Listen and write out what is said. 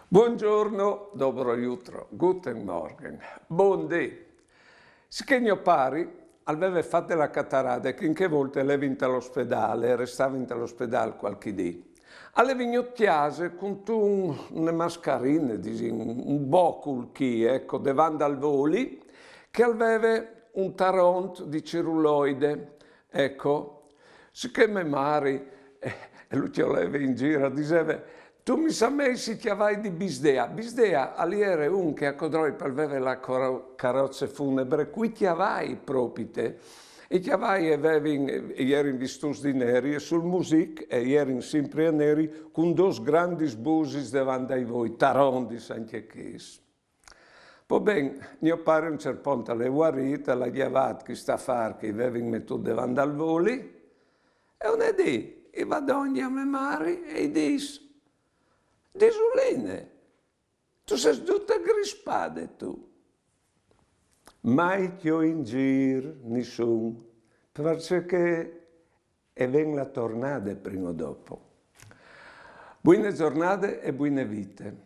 Buongiorno, dobro jutro, guten Morgen, buondì. Sicché mio pari aveva fatto la catarata e che volte aveva in all'ospedale, restava in all'ospedale qualche dì. Aveva ignottiase con una mascherina, un bocul chi, ecco, davanti al voli, che aveva un taront di cerulloide, ecco. Sicché mio mari, e lui ti aveva in giro, diceva: tu mi sa me si chiavai di Bisdea. Bisdea aliere un che a Codroi aveva la carrozza funebre, qui chiavai propite. E chiavai ieri in vistus di neri e sul music e ieri sempre a neri con dos grandi busis davanti a voi, tarondis anche chis. Poi ben, mio padre un certo punto le guarita, la chiavat che sta a fare, che aveva messo davanti al voli, e un dì, e vado a me mari e dis: Desuline, tu sei tutta grispada tu. Mai ti ho in giro, nessuno, perché e ven la tornata prima o dopo. Buone giornate e buone vite.